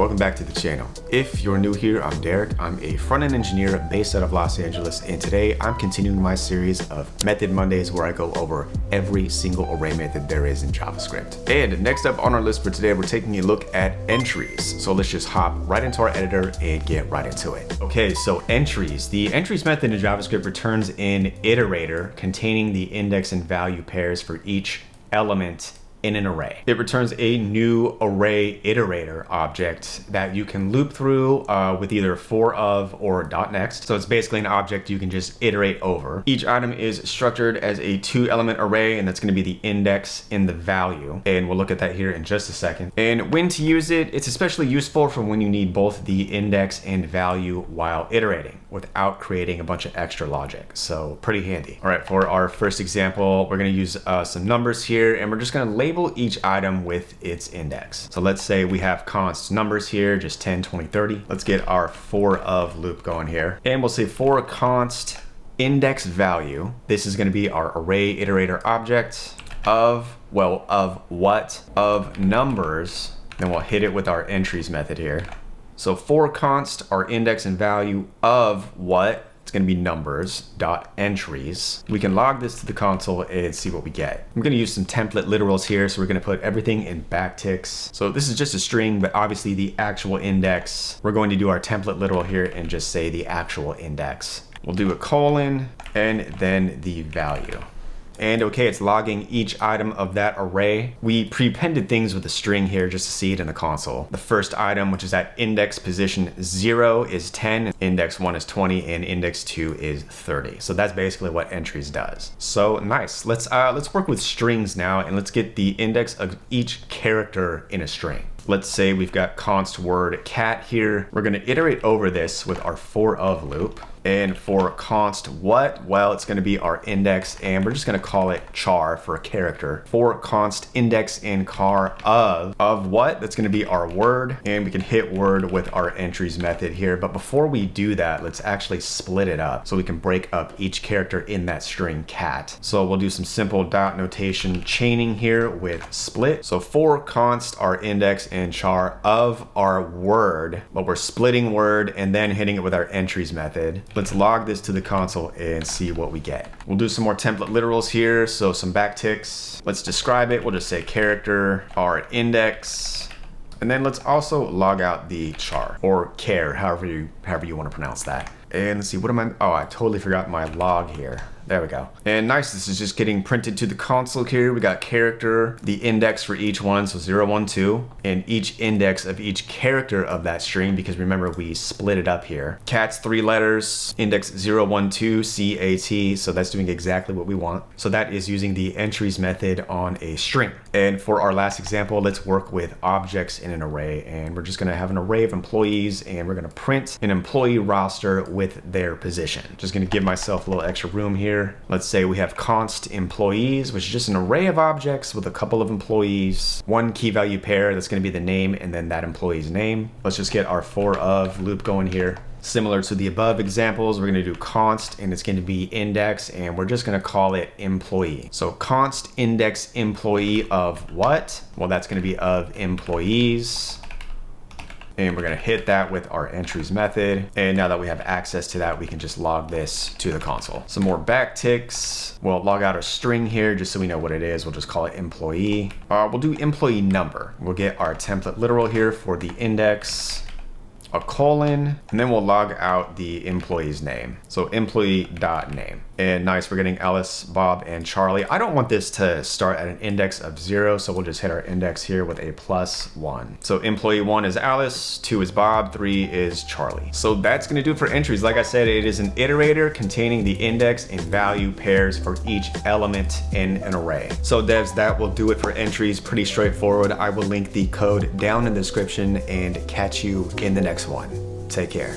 welcome back to the channel. If you're new here, I'm Derek. I'm a front-end engineer based out of Los Angeles, and today I'm continuing my series of Method Mondays where I go over every single array method there is in JavaScript. And next up on our list for today, we're taking a look at entries. So let's just hop right into our editor and get right into it. Okay, so entries. The entries method in JavaScript returns an iterator containing the index and value pairs for each element in an array. It returns a new array iterator object that you can loop through with either for of or .next. So it's basically an object you can just iterate over. Each item is structured as a 2-element array, and that's going to be the index and the value. And we'll look at that here in just a second. And when to use it, it's especially useful for when you need both the index and value while iterating without creating a bunch of extra logic. So pretty handy. All right, for our first example, we're going to use some numbers here, and we're just going to label each item with its index. So let's say we have const numbers here, just 10, 20, 30. Let's get our for of loop going here. And we'll say for const index value. This is going to be our array iterator object of, well, of what? Of numbers. Then we'll hit it with our entries method here. So for const our index and value of what? It's going to be numbers dot entries. We can log this to the console and see what we get. I'm going to use some template literals here, so we're going to put everything in backticks. So this is just a string, but obviously the actual index, we're going to do our template literal here and just say the actual index. We'll do a colon and then the value. And okay, it's logging each item of that array. We prepended things with a string here just to see it in the console. The first item, which is at index position 0, is 10, index 1 is 20, and index 2 is 30. So that's basically what entries does. So nice. Let's work with strings now, and let's get the index of each character in a string. Let's say we've got const word cat here. We're going to iterate over this with our for of loop. And for const what? Well, it's going to be our index, and we're just going to call it char for a character. For const index and char of what? That's going to be our word, and we can hit word with our entries method here. But before we do that, let's actually split it up so we can break up each character in that string cat. So we'll do some simple dot notation chaining here with split. So for const our index and char of our word, but we're splitting word and then hitting it with our entries method. Let's log this to the console and see what we get. We'll do some more template literals here, so some backticks. Let's describe it. We'll just say character, our index, and then let's also log out the char or char, however you want to pronounce that. And let's see, what am I? Oh, I totally forgot my log here. There we go. And nice, this is just getting printed to the console here. We got character, the index for each one, so 0, 1, 2, and each index of each character of that string, because remember we split it up here. Cat's 3 letters, index 0, 1, 2, CAT, so that's doing exactly what we want. So that is using the entries method on a string. And for our last example, let's work with objects in an array, and we're just gonna have an array of employees, and we're gonna print an employee roster with their position. Just gonna give myself a little extra room here. Let's say we have const employees, which is just an array of objects with a couple of employees, one key value pair that's going to be the name and then that employee's name. Let's just get our for of loop going here. Similar to the above examples, we're going to do const, and it's going to be index, and we're just going to call it employee. So const index employee of what? Well, that's going to be of employees. And we're going to hit that with our entries method. And now that we have access to that, we can just log this to the console. Some more backticks. We'll log out a string here just so we know what it is. We'll just call it employee. We'll do employee number. We'll get our template literal here for the index, a colon, and then we'll log out the employee's name. So employee.name. And nice, we're getting Alice, Bob, and Charlie. I don't want this to start at an index of 0, so we'll just hit our index here with a +1. So employee 1 is Alice, 2 is Bob, 3 is Charlie. So that's gonna do it for entries. Like I said, it is an iterator containing the index and value pairs for each element in an array. So devs, that will do it for entries. Pretty straightforward. I will link the code down in the description and catch you in the next one. Take care.